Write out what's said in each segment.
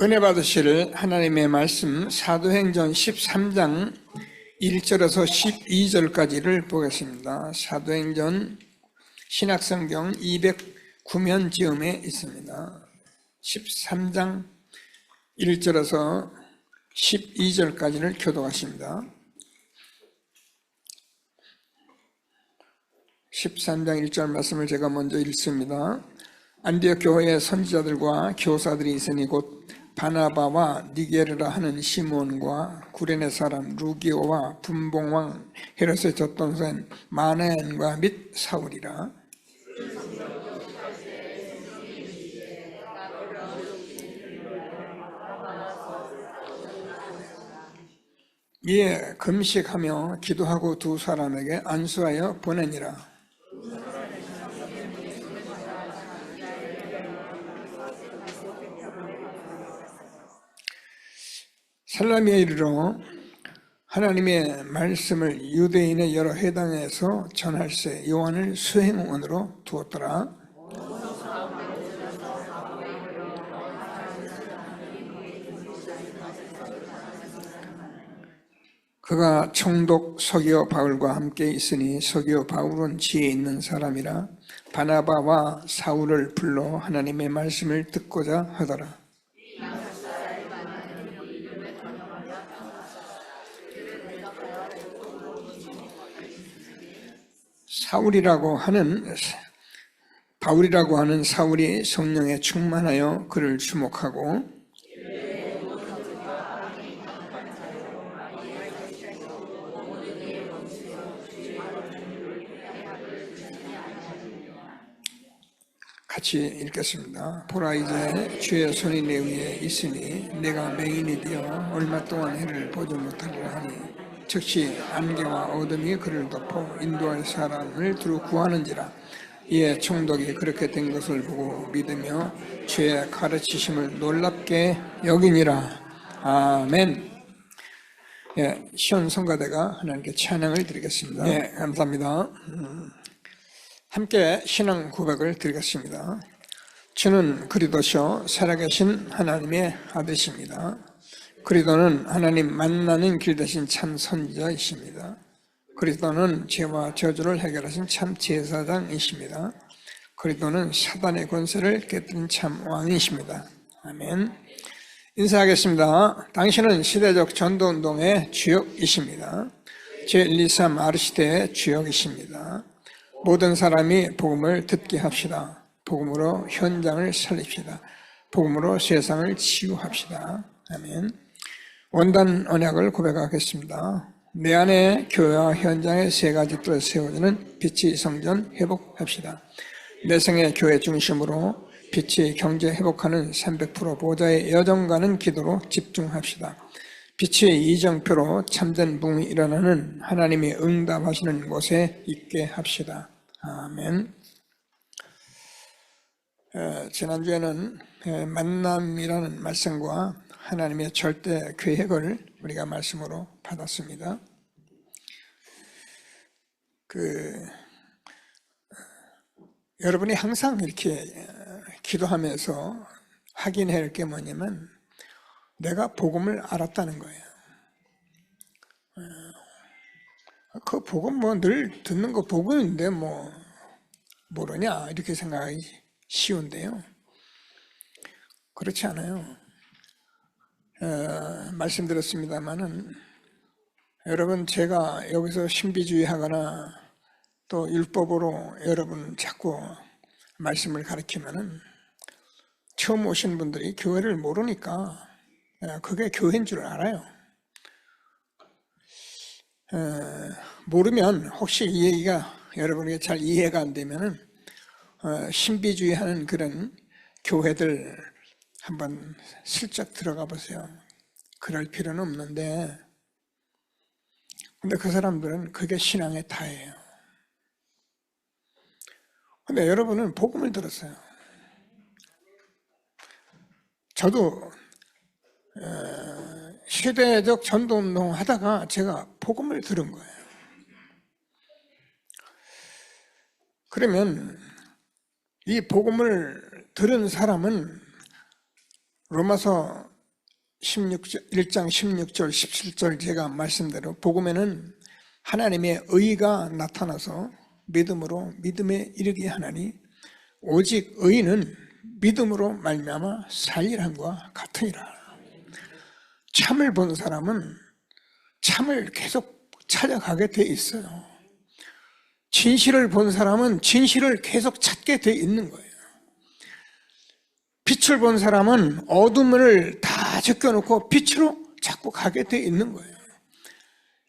은혜 받으실 하나님의 말씀 사도행전 13장 1절에서 12절까지를 보겠습니다. 사도행전 신약성경 209면 즈음에 있습니다. 13장 1절에서 12절까지를 교독하십니다. 13장 1절 말씀을 제가 먼저 읽습니다. 안디옥 교회의 선지자들과 교사들이 있으니 곧 바나바와 니게르라 하는 시몬과 구레네 사람 루기오와 분봉왕 헤롯의 젖동생 마나엔과 및 사울이라. 이에 금식하며 기도하고 두 사람에게 안수하여 보내니라. 살라미에 이르러 하나님의 말씀을 유대인의 여러 회당에서 전할세 요한을 수행원으로 두었더라. 그가 총독 서기오 바울과 함께 있으니 서기오 바울은 지혜 있는 사람이라 바나바와 사울을 불러 하나님의 말씀을 듣고자 하더라. 바울이라고 하는 사울이 성령에 충만하여 그를 주목하고 같이 읽겠습니다. 보라, 이제 주의 손이 내 위에 있으니 내가 맹인이 되어 얼마 동안 해를 보지 못하리라 하니 즉시 안개와 어둠이 그를 덮어 인도할 사람을 두루 구하는지라. 이에 총독이 그렇게 된 것을 보고 믿으며 주의 가르치심을 놀랍게 여기니라. 아멘. 예, 시온 성가대가 하나님께 찬양을 드리겠습니다. 예, 감사합니다. 함께 신앙 고백을 드리겠습니다. 주는 그리스도시요 살아계신 하나님의 아들이십니다. 그리스도는 하나님 만나는 길 대신 참 선지자이십니다. 그리스도는 죄와 저주를 해결하신 참 제사장이십니다. 그리스도는 사단의 권세를 깨뜨린 참 왕이십니다. 아멘. 인사하겠습니다. 당신은 시대적 전도운동의 주역이십니다. 제123 아르시대의 주역이십니다. 모든 사람이 복음을 듣게 합시다. 복음으로 현장을 살립시다. 복음으로 세상을 치유합시다. 아멘. 원단 언약을 고백하겠습니다. 내 안에 교회와 현장의 세 가지 뜰을 세워주는 빛이 성전 회복합시다. 내 생의 교회 중심으로 빛이 경제 회복하는 300% 보좌의 여정가는 기도로 집중합시다. 빛이 이정표로 참된 붕이 일어나는 하나님이 응답하시는 곳에 있게 합시다. 아멘. 지난주에는 만남이라는 말씀과 하나님의 절대 계획을 우리가 말씀으로 받았습니다. 여러분이 항상 이렇게 기도하면서 확인해야 할 게 뭐냐면 내가 복음을 알았다는 거예요. 그 복음 늘 듣는 거 복음인데 모르냐 이렇게 생각하기 쉬운데요. 그렇지 않아요. 말씀드렸습니다마는 여러분, 제가 여기서 신비주의 하거나 또 율법으로 여러분 자꾸 말씀을 가르치면은 처음 오신 분들이 교회를 모르니까 그게 교회인 줄 알아요. 모르면 혹시 이 얘기가 여러분에게 잘 이해가 안 되면은 신비주의 하는 그런 교회들 한번 슬쩍 들어가 보세요. 그럴 필요는 없는데, 근데 그 사람들은 그게 신앙의 다예요. 근데 여러분은 복음을 들었어요. 저도 시대적 전도운동 하다가 제가 복음을 들은 거예요. 그러면 이 복음을 들은 사람은 로마서 1장 16절 17절 제가 말씀대로 복음에는 하나님의 의가 나타나서 믿음으로 믿음에 이르게 하나니 오직 의는 믿음으로 말미암아 살리람과 같으니라. 참을 본 사람은 참을 계속 찾아가게 돼 있어요. 진실을 본 사람은 진실을 계속 찾게 돼 있는 거예요. 빛을 본 사람은 어둠을 다 제껴놓고 빛으로 자꾸 가게 돼 있는 거예요.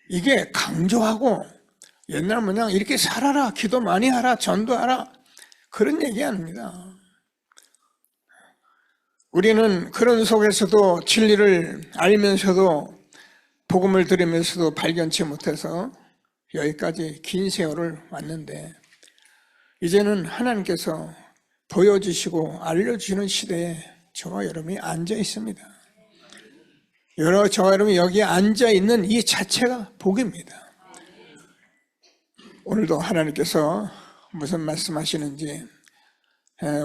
이게 강조하고 옛날 모양 이렇게 살아라, 기도 많이 하라, 전도하라 그런 얘기 아닙니다. 우리는 그런 속에서도 진리를 알면서도 복음을 들으면서도 발견치 못해서 여기까지 긴 세월을 왔는데 이제는 하나님께서 보여주시고 알려주시는 시대에 저와 여러분이 앉아 있습니다. 저와 여러분이 여기에 앉아 있는 이 자체가 복입니다. 오늘도 하나님께서 무슨 말씀하시는지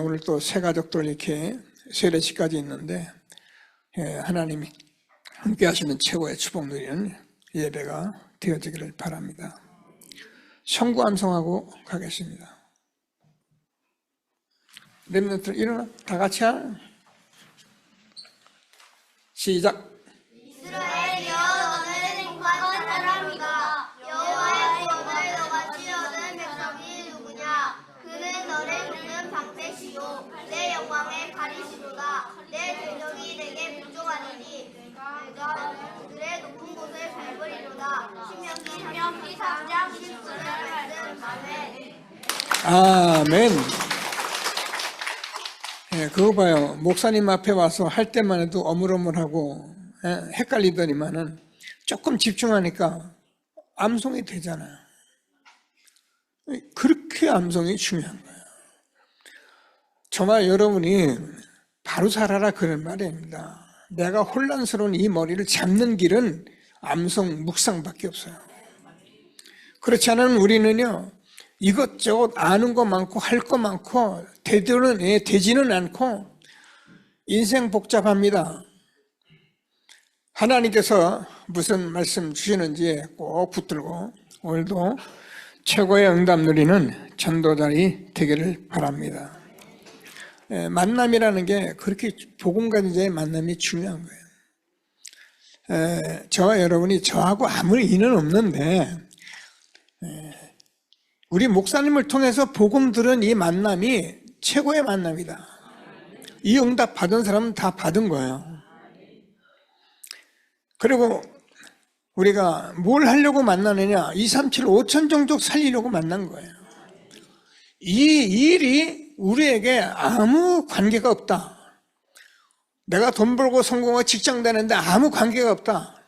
오늘 또 새 가족들 이렇게 세례식까지 있는데 하나님이 함께 하시는 최고의 축복 누리는 예배가 되어지기를 바랍니다. 성구 암송하고 가겠습니다. 렘넌트 일어나 다 같이 하나 시작. 이스라엘이여 너는 행복한 사람이다. 여호와의 구원을 너같이 얻은 백성이 누구냐. 그는 너를 부르는 방패시요 내 영광의 가리시로다. 내 대적이 내게 불종하리니 내가 그들의 높은 곳을 밟으리로다. 신명기 3장 10절의 말씀. 아멘. 아멘. 그거 봐요. 목사님 앞에 와서 할 때만 해도 어물어물하고 헷갈리더니만은 조금 집중하니까 암송이 되잖아요. 그렇게 암송이 중요한 거예요. 저와 여러분이 바로 살아라 그런 말입니다. 내가 혼란스러운 이 머리를 잡는 길은 암송, 묵상밖에 없어요. 그렇지 않으면 우리는요 이것저것 아는 거 많고 할 거 많고 되지는 않고 인생 복잡합니다. 하나님께서 무슨 말씀 주시는지 꼭 붙들고 오늘도 최고의 응답 누리는 전도자이 되기를 바랍니다. 만남이라는 게 그렇게 복음 가진 자의 만남이 중요한 거예요. 저와 여러분이 저하고 아무 인연 없는데 우리 목사님을 통해서 복음 들은 이 만남이 최고의 만남이다. 이 응답 받은 사람은 다 받은 거예요. 그리고 우리가 뭘 하려고 만나느냐, 237, 5천 종족 살리려고 만난 거예요. 이 일이 우리에게 아무 관계가 없다. 내가 돈 벌고 성공하고 직장 다니는데 아무 관계가 없다.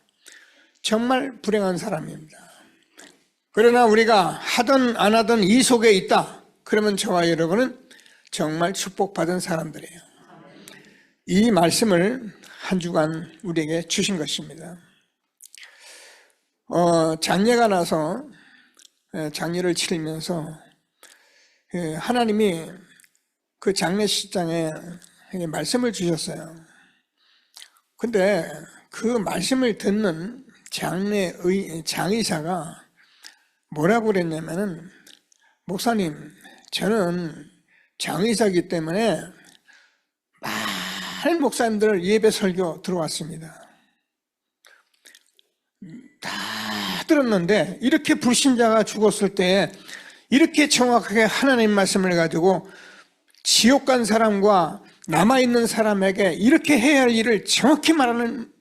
정말 불행한 사람입니다. 그러나 우리가 하든 안 하든 이 속에 있다. 그러면 저와 여러분은 정말 축복받은 사람들이에요. 이 말씀을 한 주간 우리에게 주신 것입니다. 장례가 나서 장례를 치르면서 하나님이 그 장례식장에 말씀을 주셨어요. 근데 그 말씀을 듣는 장의사가 뭐라고 그랬냐면은 목사님 저는 장의사이기 때문에 많은 목사님들 예배 설교 들어왔습니다. 다 들었는데 이렇게 불신자가 죽었을 때 이렇게 정확하게 하나님 말씀을 가지고 지옥 간 사람과 남아있는 사람에게 이렇게 해야 할 일을 정확히 말하는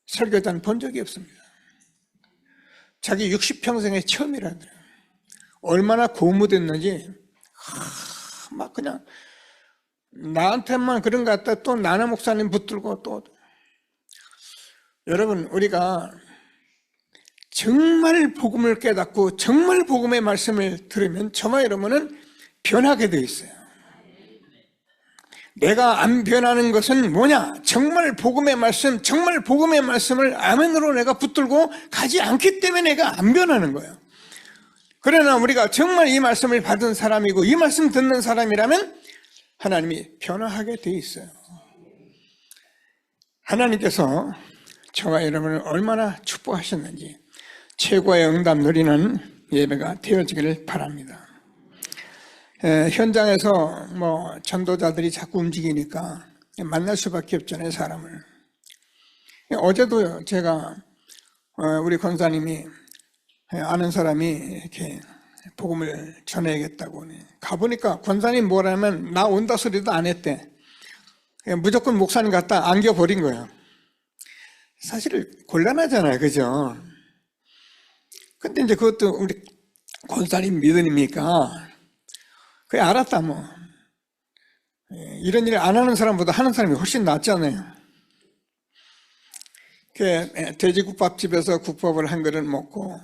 설교자는 본 적이 없습니다. 자기 60평생의 처음이라더래요. 얼마나 고무됐는지 막 그냥 나한테만 그런 것 같다 또 나나 목사님 붙들고 또 여러분 우리가 정말 복음을 깨닫고 정말 복음의 말씀을 들으면 저와 여러분은 변하게 되어 있어요. 내가 안 변하는 것은 뭐냐? 정말 복음의 말씀, 정말 복음의 말씀을 아멘으로 내가 붙들고 가지 않기 때문에 내가 안 변하는 거예요. 그러나 우리가 정말 이 말씀을 받은 사람이고 이 말씀 듣는 사람이라면 하나님이 변화하게 돼 있어요. 하나님께서 저와 여러분을 얼마나 축복하셨는지 최고의 응답 누리는 예배가 되어지기를 바랍니다. 현장에서 전도자들이 자꾸 움직이니까 만날 수밖에 없잖아요, 사람을. 어제도 제가 우리 권사님이 아는 사람이 이렇게 복음을 전해야겠다고 가보니까 권사님 뭐라면 나 온다 소리도 안 했대. 무조건 목사님 갖다 안겨버린 거예요. 사실 곤란하잖아요, 그죠? 근데 이제 그것도 우리 권사님 믿으니까 그게 알았다 뭐. 이런 일을 안 하는 사람보다 하는 사람이 훨씬 낫잖아요. 돼지국밥집에서 국밥을 한 그릇 먹고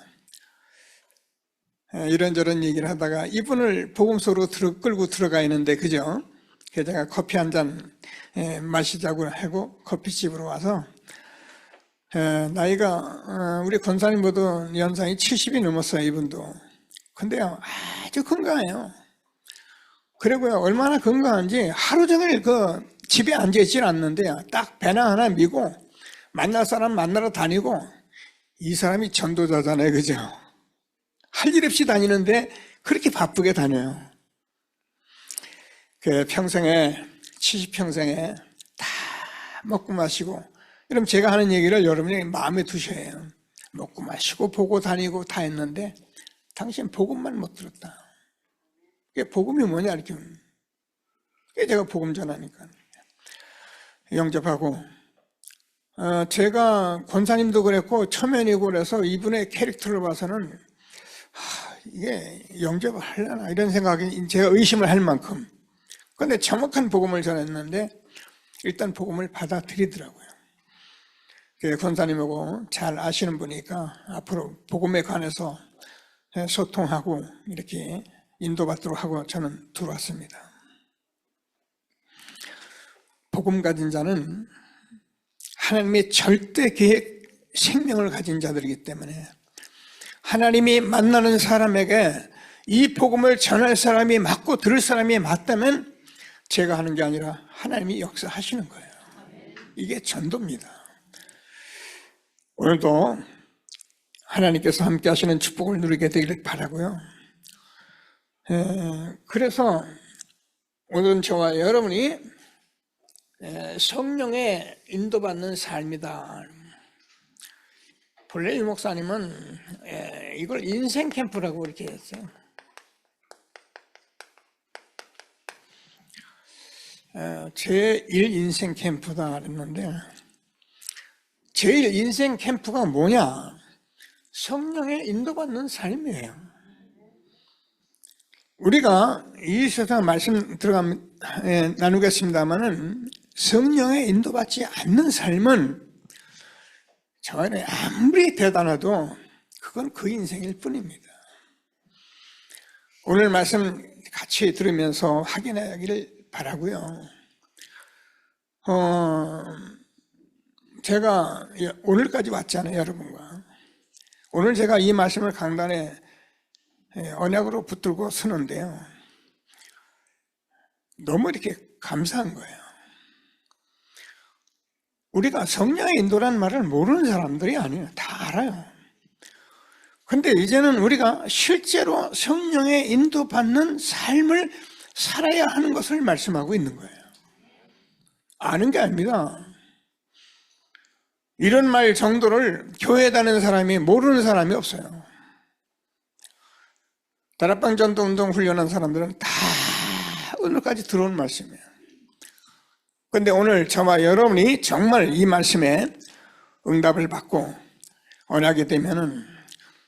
이런저런 얘기를 하다가 이분을 복음소로 끌고 들어가 있는데, 그죠? 그래서 제가 커피 한 잔 마시자고 하고 커피집으로 와서 나이가 우리 권사님보다 연상이 70이 넘었어요, 이분도. 근데요, 아주 건강해요. 그리고요, 얼마나 건강한지 하루 종일 집에 앉아있질 않는데요, 딱 배낭 하나 미고 만날 사람 만나러 다니고. 이 사람이 전도자잖아요, 그죠? 할 일 없이 다니는데 그렇게 바쁘게 다녀요. 평생에 70평생에 다 먹고 마시고, 그럼 제가 하는 얘기를 여러분이 마음에 두셔야 해요. 먹고 마시고 보고 다니고 다 했는데 당신 복음만 못 들었다. 이게 복음이 뭐냐 이렇게. 그게 제가 복음 전하니까 영접하고, 제가 권사님도 그랬고 초면이고 그래서 이분의 캐릭터를 봐서는 이게 영접을 하려나 이런 생각이 제가 의심을 할 만큼. 그런데 정확한 복음을 전했는데 일단 복음을 받아들이더라고요. 권사님하고 잘 아시는 분이니까 앞으로 복음에 관해서 소통하고 이렇게 인도받도록 하고 저는 들어왔습니다. 복음 가진 자는 하나님의 절대 계획, 생명을 가진 자들이기 때문에 하나님이 만나는 사람에게 이 복음을 전할 사람이 맞고 들을 사람이 맞다면 제가 하는 게 아니라 하나님이 역사하시는 거예요. 이게 전도입니다. 오늘도 하나님께서 함께 하시는 축복을 누리게 되기를 바라고요. 그래서 오늘은 저와 여러분이 성령의 인도받는 삶이다. 본래 유 목사님은 이걸 인생 캠프라고 이렇게 했어요. 제1 인생 캠프다 그랬는데, 제1 인생 캠프가 뭐냐? 성령의 인도받는 삶이에요. 우리가 이 세상 말씀 나누겠습니다만은 성령의 인도받지 않는 삶은 저는 아무리 대단해도 그건 그 인생일 뿐입니다. 오늘 말씀 같이 들으면서 확인하기를 바라고요. 제가 오늘까지 왔잖아요, 여러분과. 오늘 제가 이 말씀을 강단에 언약으로 붙들고 서는데요, 너무 이렇게 감사한 거예요. 우리가 성령의 인도라는 말을 모르는 사람들이 아니에요. 다 알아요. 근데 이제는 우리가 실제로 성령의 인도받는 삶을 살아야 하는 것을 말씀하고 있는 거예요. 아는 게 아닙니다. 이런 말 정도를 교회에 다니는 사람이 모르는 사람이 없어요. 다락방 전도운동 훈련한 사람들은 다 오늘까지 들어온 말씀이에요. 그런데 오늘 저와 여러분이 정말 이 말씀에 응답을 받고 언약이 되면은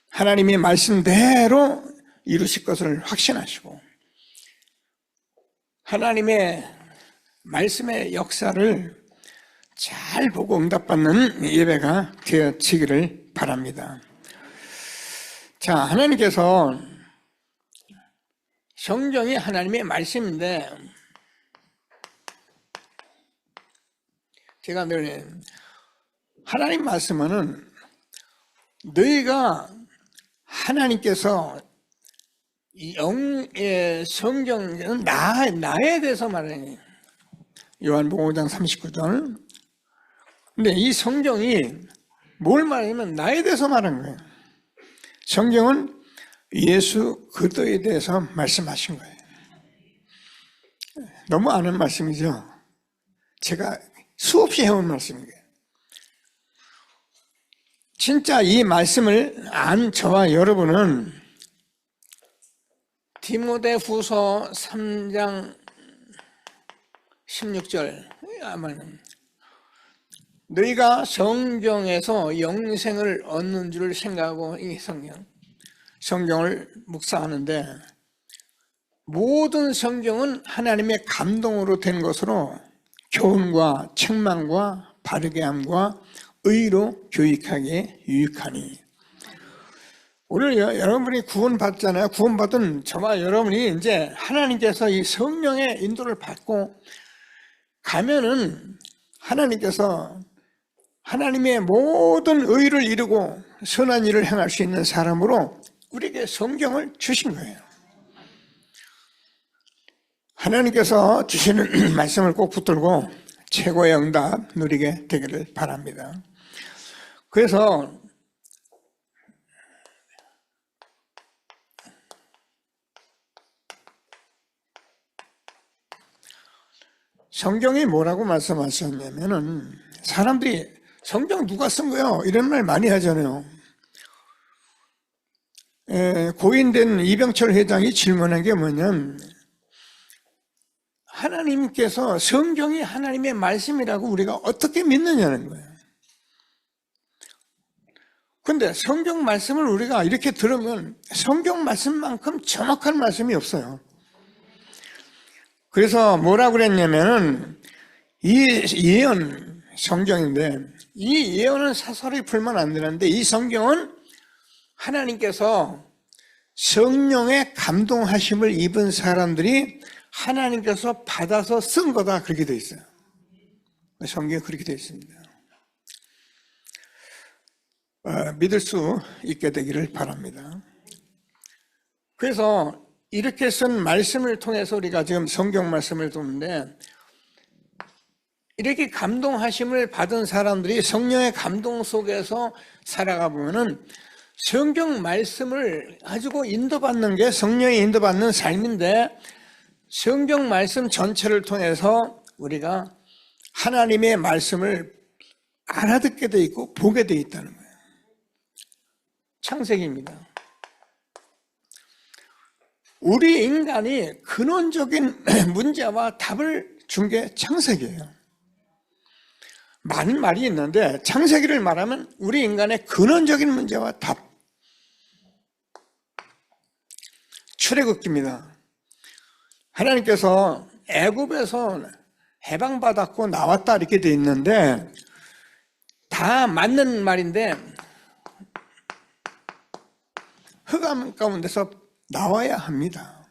하나님이 말씀대로 이루실 것을 확신하시고 하나님의 말씀의 역사를 잘 보고 응답받는 예배가 되어지기를 바랍니다. 자, 하나님께서 성경이 하나님의 말씀인데, 제가 늘 하나님 말씀은 너희가 하나님께서 영의 성경은 나에 대해서 말해요. 요한복음 5장 39절 근데 이 성경이 뭘 말하냐면 나에 대해서 말한 거예요. 성경은 예수 그리스도에 대해서 말씀하신 거예요. 너무 아는 말씀이죠. 제가 수없이 해온 말씀이에요. 진짜 이 말씀을 안 저와 여러분은 디모데후서 3장 16절 아마는 너희가 성경에서 영생을 얻는 줄 생각하고 이 성경을 묵상하는데 모든 성경은 하나님의 감동으로 된 것으로 교훈과 책망과 바르게 함과 의로 교육하기에 유익하니. 오늘 여러분이 구원받잖아요. 구원받은 저와 여러분이 이제 하나님께서 이 성령의 인도를 받고 가면은 하나님께서 하나님의 모든 의를 이루고 선한 일을 행할 수 있는 사람으로 우리에게 성경을 주신 거예요. 하나님께서 주시는 말씀을 꼭 붙들고 최고의 응답 누리게 되기를 바랍니다. 그래서 성경이 뭐라고 말씀하셨냐면은 사람들이 성경 누가 쓴 거요? 이런 말 많이 하잖아요. 고인된 이병철 회장이 질문한 게 뭐냐면 하나님께서 성경이 하나님의 말씀이라고 우리가 어떻게 믿느냐는 거예요. 근데 성경 말씀을 우리가 이렇게 들으면 성경 말씀만큼 정확한 말씀이 없어요. 그래서 뭐라고 그랬냐면은 이 예언 성경인데 이 예언은 사설이 풀면 안 되는데 이 성경은 하나님께서 성령의 감동하심을 입은 사람들이 하나님께서 받아서 쓴 거다 그렇게 되어 있어요. 성경에 그렇게 되어 있습니다. 믿을 수 있게 되기를 바랍니다. 그래서 이렇게 쓴 말씀을 통해서 우리가 지금 성경 말씀을 듣는데 이렇게 감동하심을 받은 사람들이 성령의 감동 속에서 살아가 보면은 성경 말씀을 가지고 인도받는 게 성령이 인도받는 삶인데 성경 말씀 전체를 통해서 우리가 하나님의 말씀을 알아듣게 돼 있고 보게 돼 있다는 거예요. 창세기입니다. 우리 인간이 근원적인 문제와 답을 준 게 창세기예요. 많은 말이 있는데 창세기를 말하면 우리 인간의 근원적인 문제와 답. 출애굽기입니다. 하나님께서 애굽에서 해방받았고 나왔다 이렇게 돼 있는데 다 맞는 말인데 흑암 가운데서 나와야 합니다.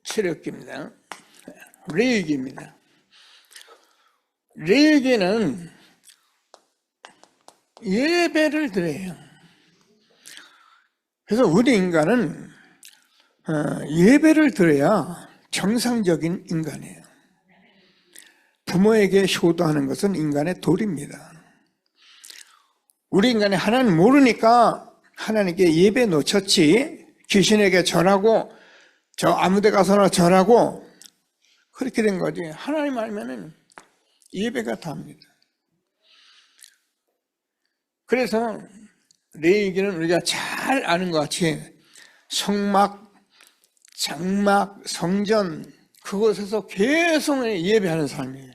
출애굽기입니다. 레위기입니다. 레위기는 예배를 드려요. 그래서 우리 인간은 예배를 드려야 정상적인 인간이에요. 부모에게 효도하는 것은 인간의 도리입니다. 우리 인간이 하나님 모르니까 하나님께 예배 놓쳤지 귀신에게 절하고 저 아무 데 가서나 절하고 그렇게 된 거지. 하나님 알면은 예배가 답니다. 그래서 레위기는 우리가 잘 아는 것 같이 성막, 장막, 성전 그곳에서 계속 예배하는 삶이에요.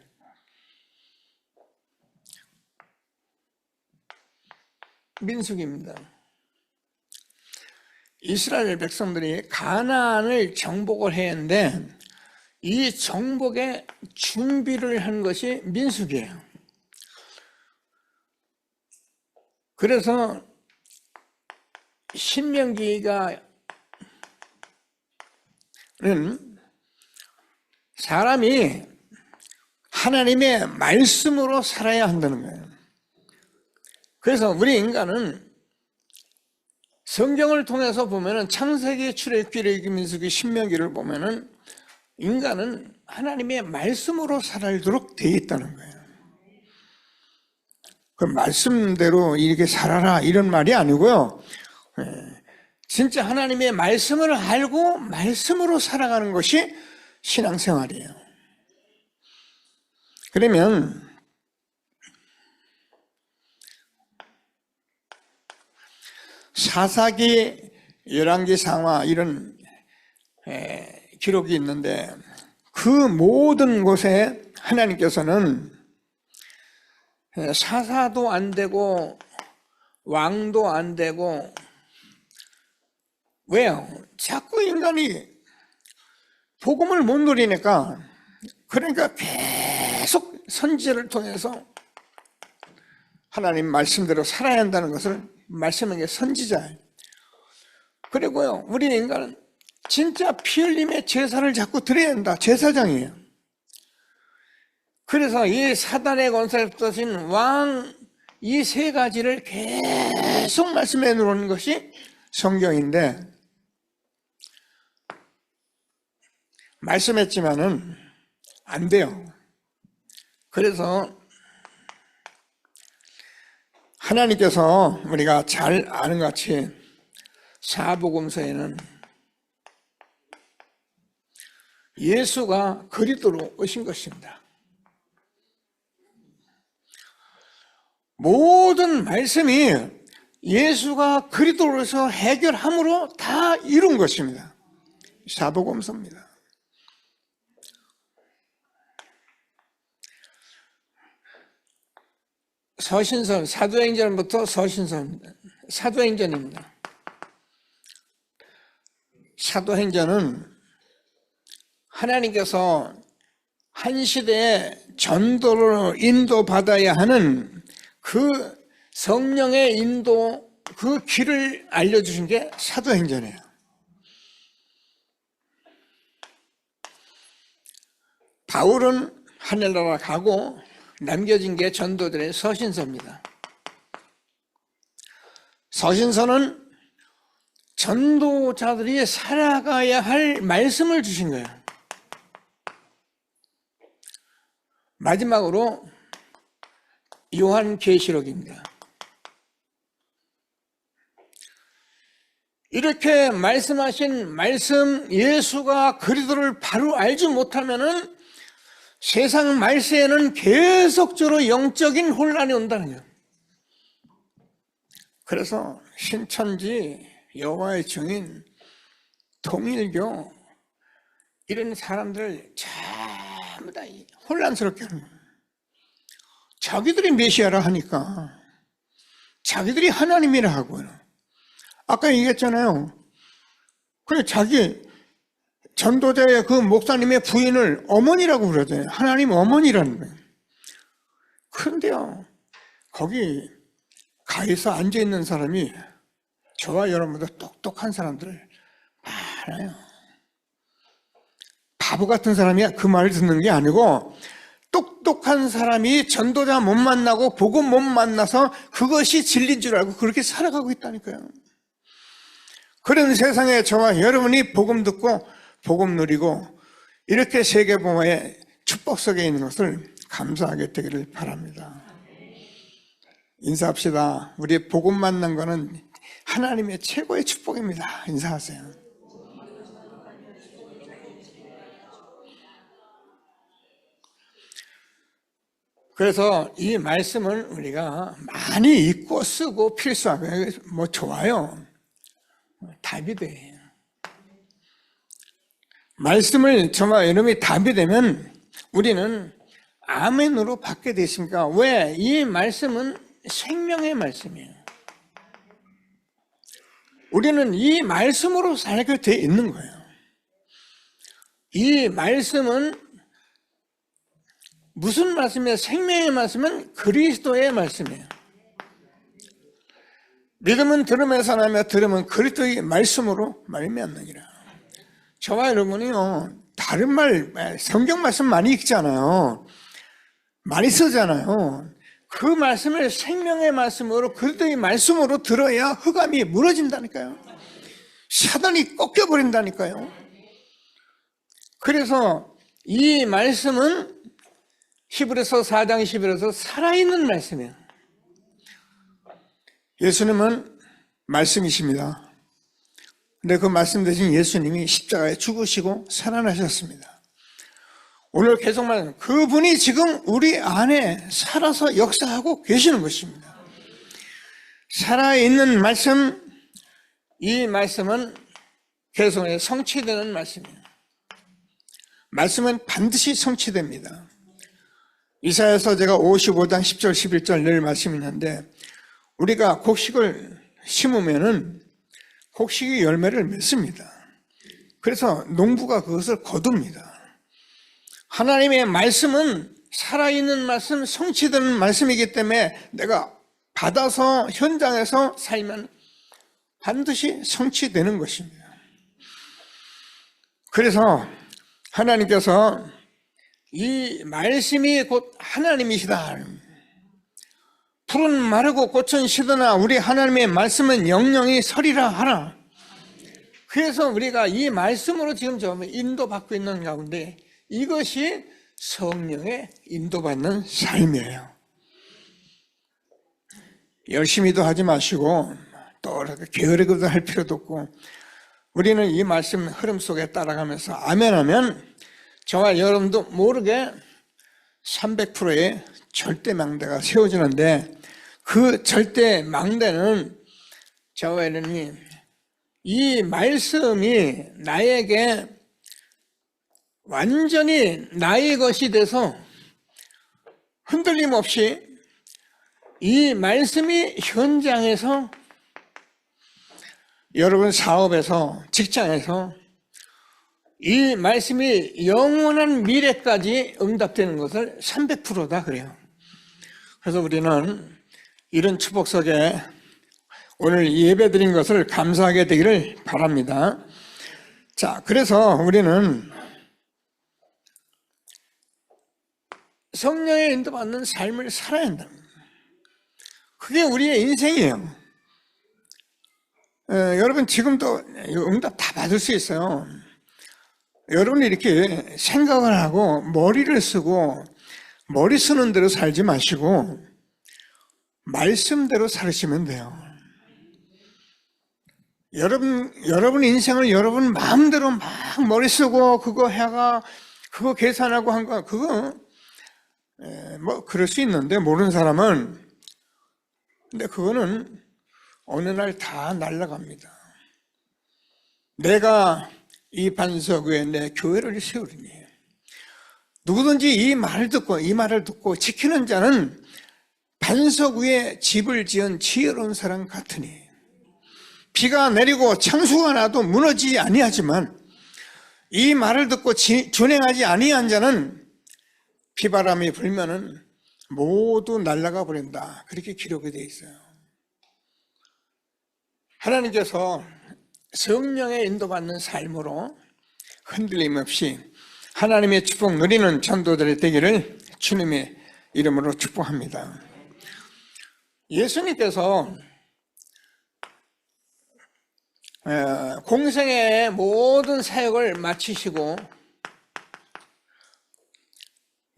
민수기입니다. 이스라엘 백성들이 가나안을 정복을 해야 하는데 이 정복의 준비를 한 것이 민수기예요. 그래서 신명기가는 사람이 하나님의 말씀으로 살아야 한다는 거예요. 그래서 우리 인간은 성경을 통해서 보면은 창세기, 출애굽기, 레위기, 민수기, 신명기를 보면은 인간은 하나님의 말씀으로 살도록 되어 있다는 거예요. 그 말씀대로 이렇게 살아라 이런 말이 아니고요. 진짜 하나님의 말씀을 알고 말씀으로 살아가는 것이 신앙생활이에요. 그러면 사사기, 열왕기, 상하 이런 기록이 있는데 그 모든 곳에 하나님께서는 사사도 안 되고 왕도 안 되고 왜요? 자꾸 인간이 복음을 못 누리니까 그러니까 계속 선지자를 통해서 하나님 말씀대로 살아야 한다는 것을 말씀한 게 선지자예요. 그리고요, 우리 인간은 진짜 피 흘림의 제사를 자꾸 드려야 한다. 제사장이에요. 그래서 이 사단의 권세를 붙드신 왕, 이 세 가지를 계속 말씀해 놓은 것이 성경인데, 말씀했지만은 안 돼요. 그래서 하나님께서 우리가 잘 아는 것 같이 사복음서에는 예수가 그리스도로 오신 것입니다. 모든 말씀이 예수가 그리스도로서 해결함으로 다 이룬 것입니다. 사복음서입니다. 서신서, 사도행전부터 서신서입니다. 사도행전입니다. 사도행전은 하나님께서 한 시대에 전도를 인도받아야 하는 그 성령의 인도, 그 길을 알려주신 게 사도행전이에요. 바울은 하늘나라 가고 남겨진 게 전도들의 서신서입니다. 서신서는 전도자들이 살아가야 할 말씀을 주신 거예요. 마지막으로 요한계시록입니다. 이렇게 말씀하신 말씀, 예수가 그리스도를 바로 알지 못하면은 세상 말세에는 계속적으로 영적인 혼란이 온다는 거예요. 그래서 신천지, 여호와의 증인, 통일교 이런 사람들 전부 다 혼란스럽게 하는 거예요. 자기들이 메시아라 하니까 자기들이 하나님이라 하고요. 아까 얘기했잖아요. 그래 자기 전도자의 그 목사님의 부인을 어머니라고 부르잖아요. 하나님 어머니라는 거예요. 그런데요, 거기 가에서 앉아있는 사람이 저와 여러분보다 똑똑한 사람들 많아요. 바보 같은 사람이 그 말을 듣는 게 아니고 똑똑한 사람이 전도자 못 만나고 복음 못 만나서 그것이 진리인 줄 알고 그렇게 살아가고 있다니까요. 그런 세상에 저와 여러분이 복음 듣고 복음 누리고 이렇게 세계복음의 축복 속에 있는 것을 감사하게 되기를 바랍니다. 인사합시다. 우리 복음 만난 거는 하나님의 최고의 축복입니다. 인사하세요. 그래서 이 말씀을 우리가 많이 읽고 쓰고 필수하고 뭐 좋아요. 답이 돼. 말씀을 저와 여러분이 답이 되면 우리는 아멘으로 받게 되십니까? 왜? 이 말씀은 생명의 말씀이에요. 우리는 이 말씀으로 살게 돼 있는 거예요. 이 말씀은 무슨 말씀이에요? 생명의 말씀은 그리스도의 말씀이에요. 믿음은 들음에서 나며 들음은 그리스도의 말씀으로 말미암느니라. 저와 여러분이요, 다른 말, 성경 말씀 많이 읽잖아요. 많이 쓰잖아요. 그 말씀을 생명의 말씀으로, 그리스도의 말씀으로 들어야 흑암이 무너진다니까요. 사단이 꺾여버린다니까요. 그래서 이 말씀은 히브리서 4장 11에서 살아있는 말씀이에요. 예수님은 말씀이십니다. 근데 그 말씀 대신 예수님이 십자가에 죽으시고 살아나셨습니다. 오늘 계속 말하는 그분이 지금 우리 안에 살아서 역사하고 계시는 것입니다. 살아있는 말씀, 이 말씀은 계속 성취되는 말씀이에요. 말씀은 반드시 성취됩니다. 이사야서 제가 55장 10절 11절 늘 말씀이 있는데 우리가 곡식을 심으면은 곡식이 열매를 맺습니다. 그래서 농부가 그것을 거둡니다. 하나님의 말씀은 살아있는 말씀, 성취되는 말씀이기 때문에 내가 받아서 현장에서 살면 반드시 성취되는 것입니다. 그래서 하나님께서 이 말씀이 곧 하나님이시다. 푸른 마르고 꽃은 시드나 우리 하나님의 말씀은 영영이 서리라 하라. 그래서 우리가 이 말씀으로 지금 좀 인도받고 있는 가운데 이것이 성령의 인도받는 삶이에요. 열심히도 하지 마시고 또 이렇게 게으르기도 할 필요도 없고 우리는 이 말씀 흐름 속에 따라가면서 아멘하면 저와 여러분도 모르게 300%의 절대망대가 세워지는데 그 절대망대는 저와 여러분이 이 말씀이 나에게 완전히 나의 것이 돼서 흔들림 없이 이 말씀이 현장에서 여러분 사업에서 직장에서 이 말씀이 영원한 미래까지 응답되는 것을 300%다 그래요. 그래서 우리는 이런 축복 속에 오늘 예배 드린 것을 감사하게 되기를 바랍니다. 자, 그래서 우리는 성령의 인도받는 삶을 살아야 한다. 그게 우리의 인생이에요. 여러분 지금도 응답 다 받을 수 있어요. 여러분이 이렇게 생각을 하고 머리를 쓰고 머리 쓰는 대로 살지 마시고 말씀대로 살으시면 돼요. 여러분 인생을 여러분 마음대로 막 머리 쓰고 그거 해가 그거 계산하고 한 거 그거 뭐 그럴 수 있는데 모르는 사람은 근데 그거는 어느 날 다 날아갑니다. 내가 이 반석 위에 내 교회를 세우리니 누구든지 이 말을 듣고 지키는 자는 반석 위에 집을 지은 지혜로운 사람 같으니 비가 내리고 창수가 나도 무너지지 아니하지만 이 말을 듣고 준행하지 아니한 자는 비바람이 불면은 모두 날아가 버린다. 그렇게 기록이 되어 있어요. 하나님께서 성령의 인도받는 삶으로 흔들림 없이 하나님의 축복 누리는 전도들이 되기를 주님의 이름으로 축복합니다. 예수님께서 공생의 모든 사역을 마치시고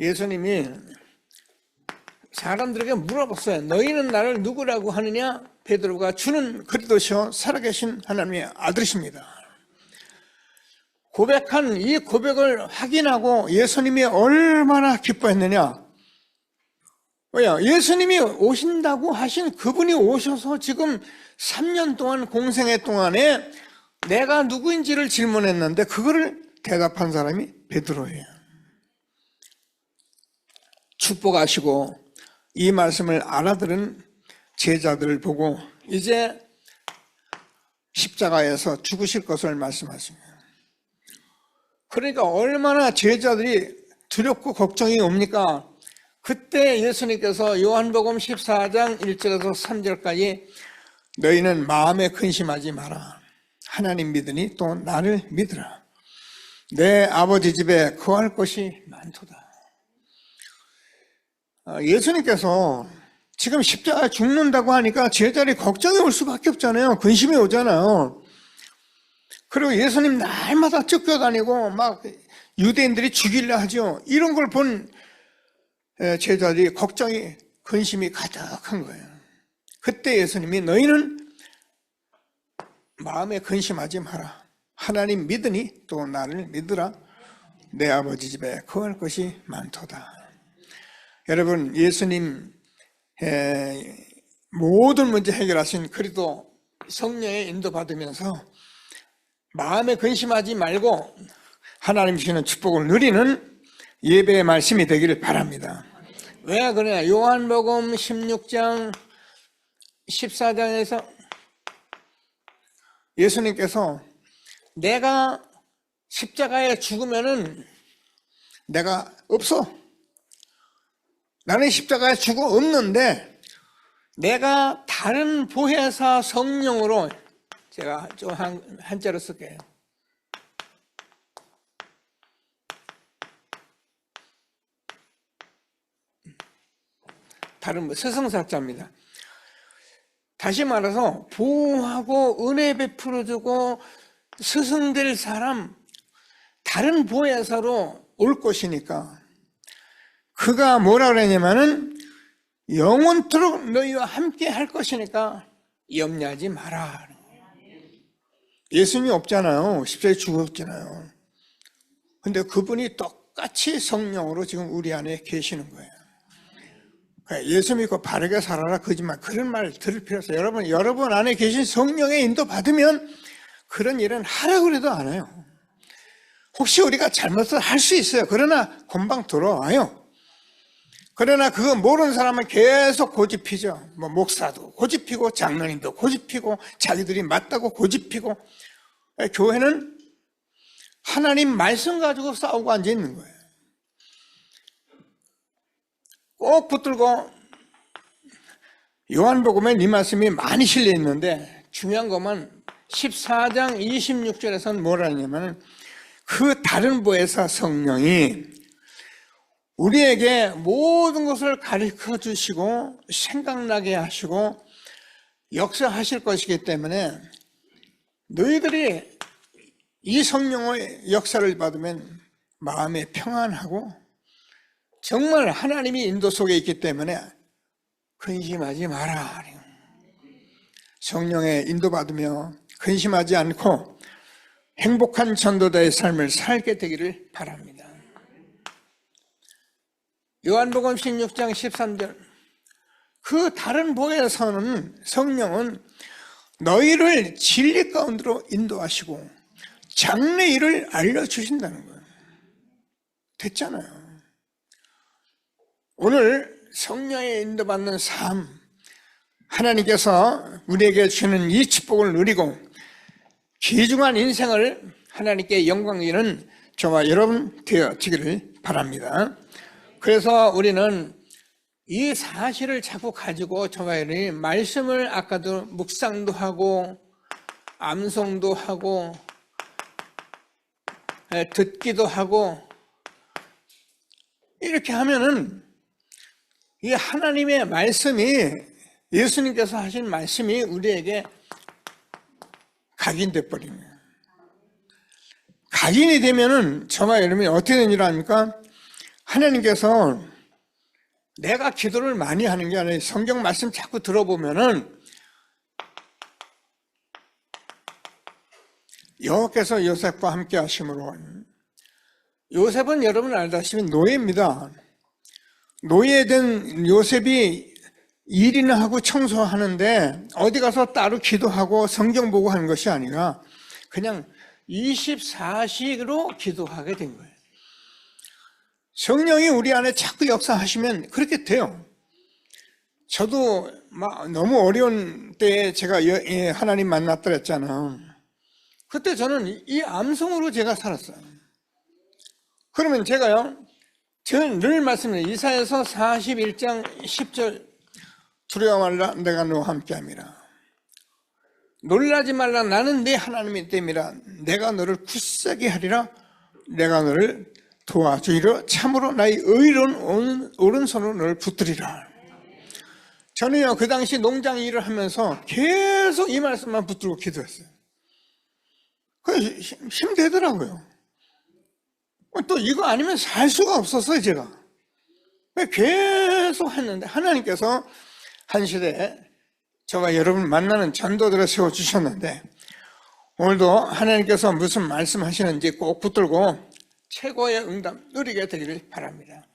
예수님이 사람들에게 물어봤어요. 너희는 나를 누구라고 하느냐? 베드로가 주는 그리스도시요 살아계신 하나님의 아들이십니다. 고백한 이 고백을 확인하고 예수님이 얼마나 기뻐했느냐? 왜요? 예수님이 오신다고 하신 그분이 오셔서 지금 3년 동안 공생애 동안에 내가 누구인지를 질문했는데 그거를 대답한 사람이 베드로예요. 축복하시고 이 말씀을 알아들은 제자들을 보고 이제 십자가에서 죽으실 것을 말씀하십니다. 그러니까 얼마나 제자들이 두렵고 걱정이 옵니까? 그때 예수님께서 요한복음 14장 1절에서 3절까지 너희는 마음에 근심하지 마라. 하나님 믿으니 또 나를 믿으라. 내 아버지 집에 거할 것이 많도다. 예수님께서 지금 십자가에 죽는다고 하니까 제자들이 걱정이 올 수밖에 없잖아요. 근심이 오잖아요. 그리고 예수님 날마다 쫓겨다니고 막 유대인들이 죽이려 하죠. 이런 걸 본 제자들이 걱정이 근심이 가득한 거예요. 그때 예수님이 너희는 마음에 근심하지 마라. 하나님 믿으니 또 나를 믿으라. 내 아버지 집에 거할 것이 많도다. 여러분, 예수님 모든 문제 해결하신 그리스도 성령의 인도받으면서 마음에 근심하지 말고 하나님 주시는 축복을 누리는 예배의 말씀이 되기를 바랍니다. 왜 그러냐? 요한복음 16장 14장에서 예수님께서 내가 십자가에 죽으면은 내가 없어. 나는 십자가에 죽어 없는데 내가 다른 보혜사 성령으로, 제가 좀 한자로 쓸게요. 다른 스승사자입니다. 다시 말해서 보호하고 은혜 베풀어주고 스승될 사람, 다른 보혜사로 올 것이니까 그가 뭐라 그랬냐면은 영원토록 너희와 함께 할 것이니까 염려하지 마라. 예수님이 없잖아요. 십자가에 죽었잖아요. 근데 그분이 똑같이 성령으로 지금 우리 안에 계시는 거예요. 예수 믿고 바르게 살아라 거짓말, 그런 말 들을 필요 없어요. 여러분 안에 계신 성령의 인도 받으면 그런 일은 하라고 해도 안 해요. 혹시 우리가 잘못을 할 수 있어요. 그러나 금방 돌아와요. 그러나 그거 모르는 사람은 계속 고집피죠. 뭐 목사도 고집피고 장로님도 고집피고 자기들이 맞다고 고집피고. 교회는 하나님 말씀 가지고 싸우고 앉아 있는 거예요. 꼭 붙들고, 요한복음에 이 말씀이 많이 실려 있는데 중요한 것만 14장 26절에서는 뭐라 하냐면 그 다른 보혜사 성령이 우리에게 모든 것을 가르쳐 주시고 생각나게 하시고 역사하실 것이기 때문에 너희들이 이 성령의 역사를 받으면 마음에 평안하고 정말 하나님이 인도 속에 있기 때문에 근심하지 마라. 성령의 인도받으며 근심하지 않고 행복한 전도자의 삶을 살게 되기를 바랍니다. 요한복음 16장 13절, 그 다른 보혜사는 성령은 너희를 진리 가운데로 인도하시고 장래 일을 알려주신다는 거예요. 됐잖아요. 오늘 성령의 인도받는 삶, 하나님께서 우리에게 주는 이 축복을 누리고 귀중한 인생을 하나님께 영광 이는 저와 여러분 되어지기를 바랍니다. 그래서 우리는 이 사실을 자꾸 가지고 저와 여러분이 말씀을 아까도 묵상도 하고 암송도 하고 듣기도 하고 이렇게 하면은 이 하나님의 말씀이, 예수님께서 하신 말씀이 우리에게 각인돼 버리는 거예요. 각인이 되면은 저와 여러분이 어떻게 되는 줄 압니까? 하나님께서 내가 기도를 많이 하는 게 아니라 성경 말씀 자꾸 들어보면은 여호와께서 요셉과 함께 하심으로, 요셉은 여러분 알다시피 노예입니다. 노예된 요셉이 일이나 하고 청소하는데 어디 가서 따로 기도하고 성경 보고 하는 것이 아니라 그냥 24시로 기도하게 된 거예요. 성령이 우리 안에 자꾸 역사하시면 그렇게 돼요. 저도 너무 어려운 때에 제가 하나님 만났다 그랬잖아요. 그때 저는 이 암송으로 제가 살았어요. 그러면 제가요, 저는 늘 말씀드려요. 이사야서 41장 10절, 두려워 말라 내가 너와 함께함이라. 놀라지 말라 나는 네 하나님이 됨이라. 내가 너를 굳세게 하리라. 내가 너를 도와주리라. 참으로 나의 의로운 오른손으로 너를 붙들리라. 저는요 그 당시 농장 일을 하면서 계속 이 말씀만 붙들고 기도했어요. 그래서 힘되더라고요. 또 이거 아니면 살 수가 없었어요, 제가. 계속 했는데 하나님께서 한 시대에 저와 여러분 만나는 전도들을 세워주셨는데 오늘도 하나님께서 무슨 말씀하시는지 꼭 붙들고 최고의 응답 누리게 되기를 바랍니다.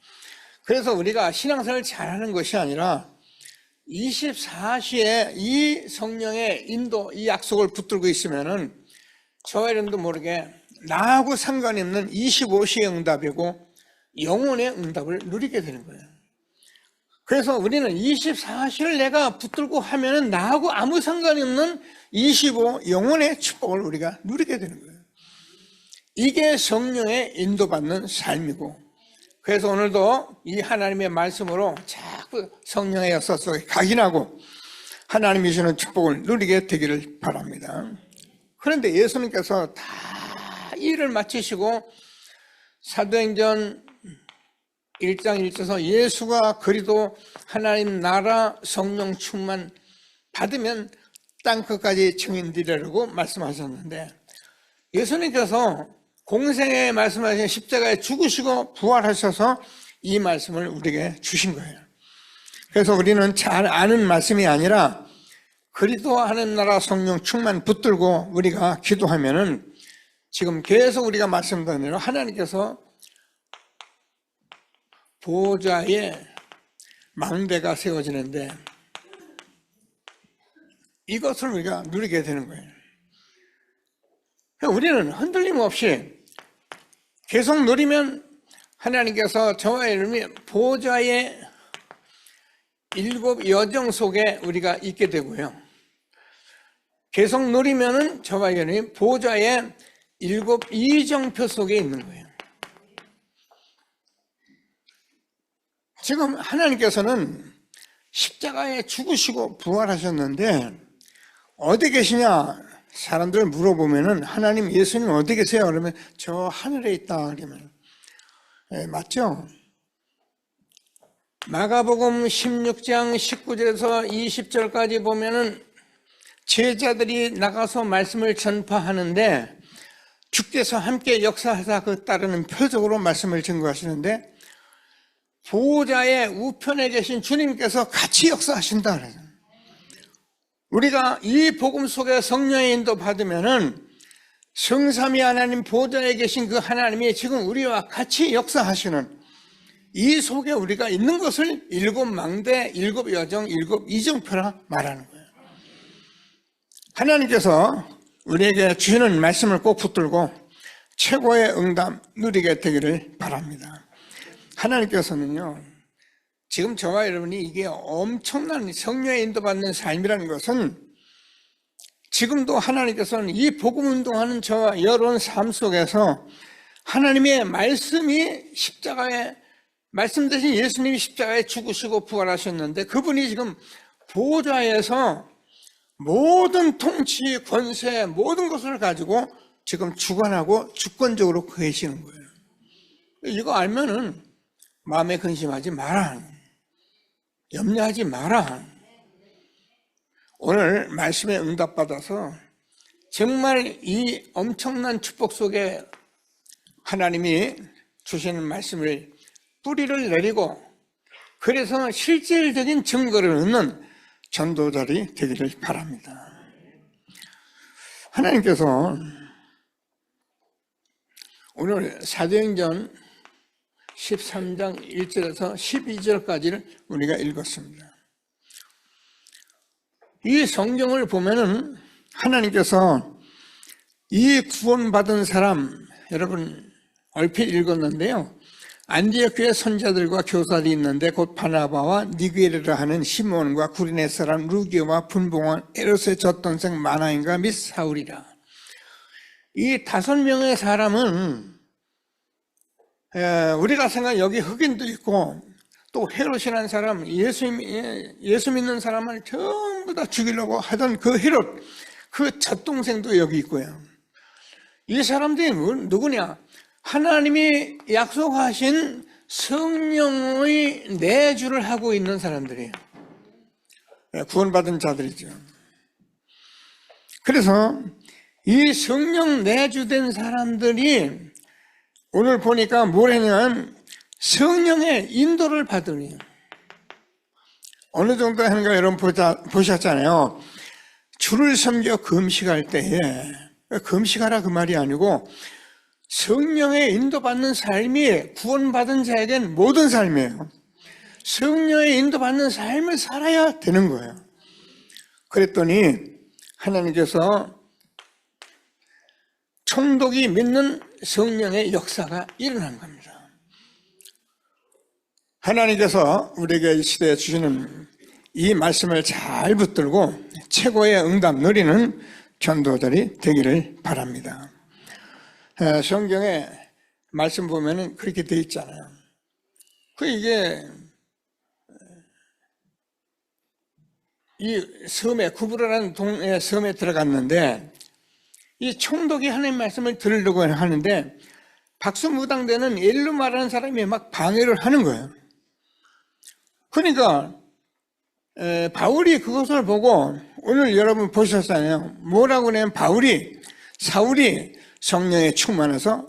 그래서 우리가 신앙생활을 잘하는 것이 아니라 24시에 이 성령의 인도, 이 약속을 붙들고 있으면은 저와 여러분도 모르게 나하고 상관이 없는 25시의 응답이고 영혼의 응답을 누리게 되는 거예요. 그래서 우리는 24시를 내가 붙들고 하면은 나하고 아무 상관이 없는 25 영혼의 축복을 우리가 누리게 되는 거예요. 이게 성령의 인도받는 삶이고, 그래서 오늘도 이 하나님의 말씀으로 자꾸 성령의 역사 속에 각인하고 하나님이 주는 축복을 누리게 되기를 바랍니다. 그런데 예수님께서 다 일을 마치시고 사도행전 1장 1절에서 예수가 그리도 하나님 나라 성령 충만 받으면 땅끝까지 증인되리라고 말씀하셨는데, 예수님께서 공생에 말씀하신 십자가에 죽으시고 부활하셔서 이 말씀을 우리에게 주신 거예요. 그래서 우리는 잘 아는 말씀이 아니라 그리도 하는 나라 성령 충만 붙들고 우리가 기도하면은 지금 계속 우리가 말씀드린 대로 하나님께서 보호자의 망대가 세워지는데 이것을 우리가 누리게 되는 거예요. 우리는 흔들림 없이 계속 누리면 하나님께서 저와 여러분이 보호자의 7 여정 속에 우리가 있게 되고요. 계속 누리면은 저와 여러분이 보호자의 7 이정표 속에 있는 거예요. 지금 하나님께서는 십자가에 죽으시고 부활하셨는데 어디 계시냐? 사람들 물어보면은 하나님, 예수님 어디 계세요? 그러면 저 하늘에 있다 그러면 맞죠? 마가복음 16장 19절에서 20절까지 보면은 제자들이 나가서 말씀을 전파하는데 주께서 함께 역사하사 그 따르는 표적으로 말씀을 증거하시는데 보호자의 우편에 계신 주님께서 같이 역사하신다 그래요. 우리가 이 복음 속에 성령의 인도 받으면은 성삼위 하나님 보호자에 계신 그 하나님이 지금 우리와 같이 역사하시는 이 속에 우리가 있는 것을 7 망대, 7 여정, 7 이정표라 말하는 거예요. 하나님께서 우리에게 주시는 말씀을 꼭 붙들고 최고의 응답 누리게 되기를 바랍니다. 하나님께서는요, 지금 저와 여러분이 이게 엄청난 성령의 인도받는 삶이라는 것은 지금도 하나님께서는 이 복음 운동하는 저와 여러분 삶 속에서 하나님의 말씀이 십자가에 말씀되신 예수님이 십자가에 죽으시고 부활하셨는데 그분이 지금 보호자에서 모든 통치, 권세, 모든 것을 가지고 지금 주관하고 주권적으로 계시는 거예요. 이거 알면은 마음에 근심하지 마라. 염려하지 마라. 오늘 말씀에 응답받아서 정말 이 엄청난 축복 속에 하나님이 주시는 말씀을 뿌리를 내리고 그래서 실질적인 증거를 얻는 전도자들이 되기를 바랍니다. 하나님께서 오늘 사도행전 13장 1절에서 12절까지를 우리가 읽었습니다. 이 성경을 보면은 하나님께서 이 구원받은 사람, 여러분 얼핏 읽었는데요, 안디옥 교회 선자들과 교사들이 있는데 곧 바나바와 니게르라 하는 시몬과 구리네 사람 루기오와 분봉원 에롯의 젖동생 마나인과 및 사울이라. 이 5명의 사람은 우리가 생각하는 여기 흑인도 있고 또 헤롯이라는 사람, 예수 믿는 사람을 전부 다 죽이려고 하던 그 헤롯, 그 젖동생도 여기 있고요. 이 사람들이 누구냐? 하나님이 약속하신 성령의 내주를 하고 있는 사람들이에요. 구원받은 자들이죠. 그래서 이 성령 내주된 사람들이 오늘 보니까 뭐냐면 성령의 인도를 받으니 어느 정도 하는가 여러분 보셨잖아요. 주를 섬겨 금식할 때에 금식하라 그 말이 아니고 성령의 인도받는 삶이 구원받은 자에겐 모든 삶이에요. 성령의 인도받는 삶을 살아야 되는 거예요. 그랬더니 하나님께서 총독이 믿는 성령의 역사가 일어난 겁니다. 하나님께서 우리에게 이 시대에 주시는 이 말씀을 잘 붙들고 최고의 응답 누리는 전도자들이 되기를 바랍니다. 성경에 말씀 보면은 그렇게 되어 있잖아요. 이게 이 섬에 구브라라는 동네 섬에 들어갔는데 이 총독이 하나님 말씀을 들으려고 하는데 박수무당되는 엘루 말하는 사람이 막 방해를 하는 거예요. 그러니까 바울이 그것을 보고 오늘 여러분 보셨잖아요. 뭐라고 하냐면 사울이 성령에 충만해서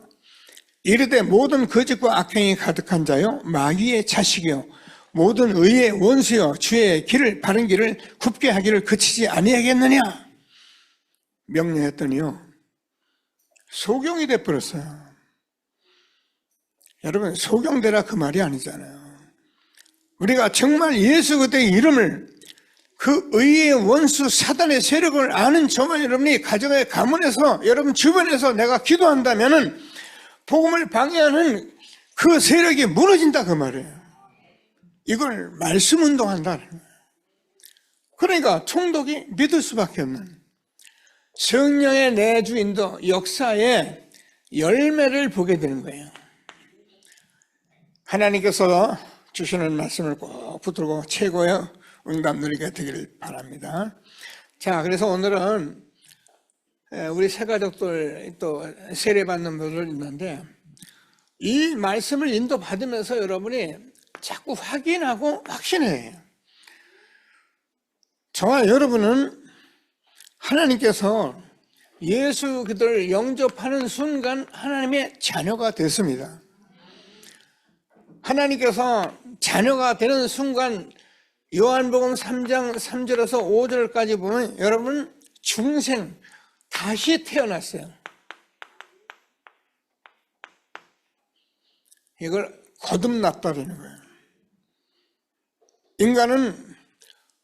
이르되 모든 거짓과 악행이 가득한 자요 마귀의 자식이요 모든 의의 원수여 주의 길을 바른 길을 굽게 하기를 그치지 아니하겠느냐 명령했더니요 소경이 돼버렸어요. 여러분 소경되라 그 말이 아니잖아요. 우리가 정말 예수 그리스도의 이름을 그 의의 원수 사단의 세력을 아는 저와 여러분이 가정의 가문에서 여러분 주변에서 내가 기도한다면은 복음을 방해하는 그 세력이 무너진다 그 말이에요. 이걸 말씀 운동한다. 그러니까 총독이 믿을 수밖에 없는 성령의 내주 인도 역사의 열매를 보게 되는 거예요. 하나님께서 주시는 말씀을 꼭 붙들고 최고의 응답 누리게 되기를 바랍니다. 자, 그래서 오늘은 우리 새가족들 또 세례받는 분들 있는데 이 말씀을 인도받으면서 여러분이 자꾸 확인하고 확신해요. 저와 여러분은 하나님께서 예수 그들을 영접하는 순간 하나님의 자녀가 됐습니다. 하나님께서 자녀가 되는 순간 요한복음 3장 3절에서 5절까지 보면 여러분 중생 다시 태어났어요. 이걸 거듭났다는 거예요. 인간은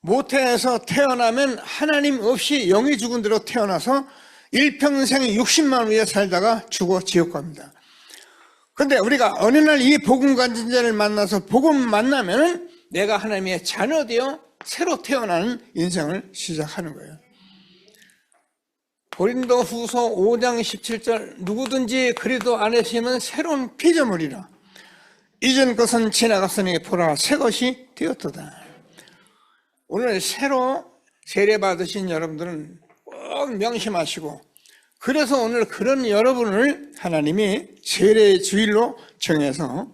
모태에서 태어나면 하나님 없이 영이 죽은 대로 태어나서 일평생 60만 위에 살다가 죽어 지옥 갑니다. 그런데 우리가 어느 날 이 복음 가진 자를 만나서 복음 만나면은 내가 하나님의 자녀 되어 새로 태어나는 인생을 시작하는 거예요. 고린도 후서 5장 17절 누구든지 그리스도 안에 있으면 새로운 피조물이라 이전 것은 지나갔으니 보라 새 것이 되었도다. 오늘 새로 세례받으신 여러분들은 꼭 명심하시고 그래서 오늘 그런 여러분을 하나님이 세례의 주일로 정해서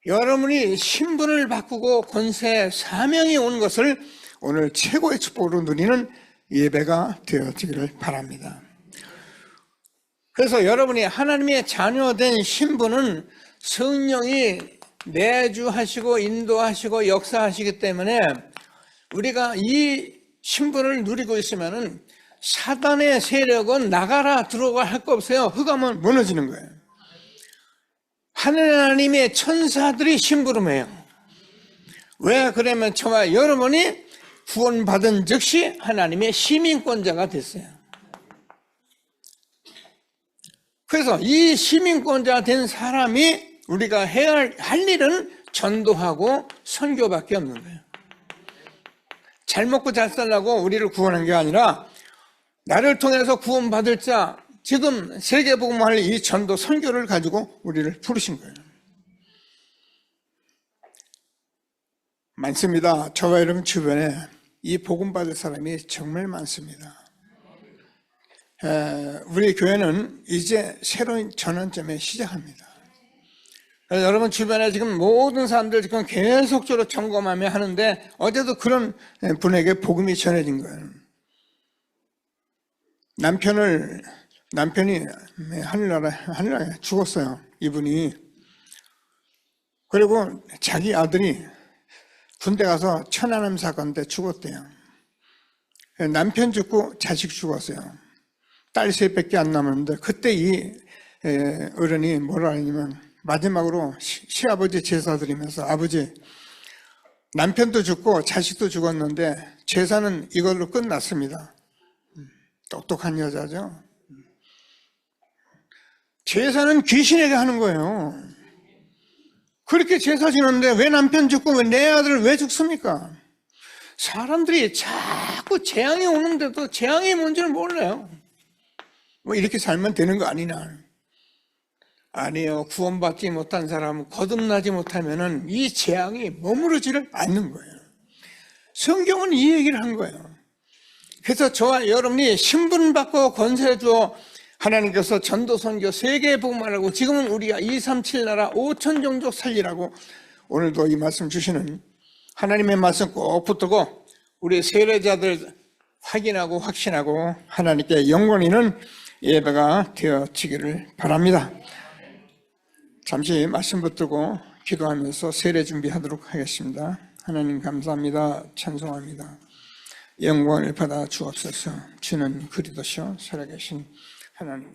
여러분이 신분을 바꾸고 권세 사명이 온 것을 오늘 최고의 축복으로 누리는 예배가 되어지기를 바랍니다. 그래서 여러분이 하나님의 자녀된 신분은 성령이 내주하시고 인도하시고 역사하시기 때문에 우리가 이 신분을 누리고 있으면은 사단의 세력은 나가라 들어가 할 거 없어요. 흑암은 무너지는 거예요. 하나님의 천사들이 심부름해요. 왜 그러면 저와 여러분이 구원받은 즉시 하나님의 시민권자가 됐어요. 그래서 이 시민권자 된 사람이 우리가 해야 할 일은 전도하고 선교밖에 없는 거예요. 잘 먹고 잘 살라고 우리를 구원한 게 아니라 나를 통해서 구원받을 자 지금 세계복음할 이 전도 선교를 가지고 우리를 부르신 거예요. 많습니다. 저와 여러분 주변에 이 복음 받을 사람이 정말 많습니다. 우리 교회는 이제 새로운 전환점에 시작합니다. 여러분 주변에 지금 모든 사람들 지금 계속적으로 점검하며 하는데 어제도 그런 분에게 복음이 전해진 거예요. 남편을 남편이 하늘나라에 죽었어요. 이분이. 그리고 자기 아들이 군대 가서 천안함 사건 때 죽었대요. 남편 죽고 자식 죽었어요. 딸 셋밖에 안 남았는데 그때 이 어른이 뭐라 하냐면 마지막으로 시아버지 제사 드리면서 아버지 남편도 죽고 자식도 죽었는데 제사는 이걸로 끝났습니다. 똑똑한 여자죠. 제사는 귀신에게 하는 거예요. 그렇게 제사 지는데 왜 남편 죽고 왜 내 아들 왜 죽습니까? 사람들이 자꾸 재앙이 오는데도 재앙이 뭔지를 몰라요. 뭐 이렇게 살면 되는 거 아니냐. 아니요. 구원받지 못한 사람은 거듭나지 못하면은 이 재앙이 머무르지를 않는 거예요. 성경은 이 얘기를 한 거예요. 그래서 저와 여러분이 신분 받고 권세 주어 하나님께서 전도 선교 세계 복음하라고 지금은 우리가 237 나라 5천 종족 살리라고 오늘도 이 말씀 주시는 하나님의 말씀 꼭 붙들고 우리 세례자들 확인하고 확신하고 하나님께 영광 있는 예배가 되어지기를 바랍니다. 잠시 말씀 붙들고 기도하면서 세례 준비하도록 하겠습니다. 하나님 감사합니다. 찬송합니다. 영광을 받아 주옵소서. 주는 그리도시오 살아계신 하나님.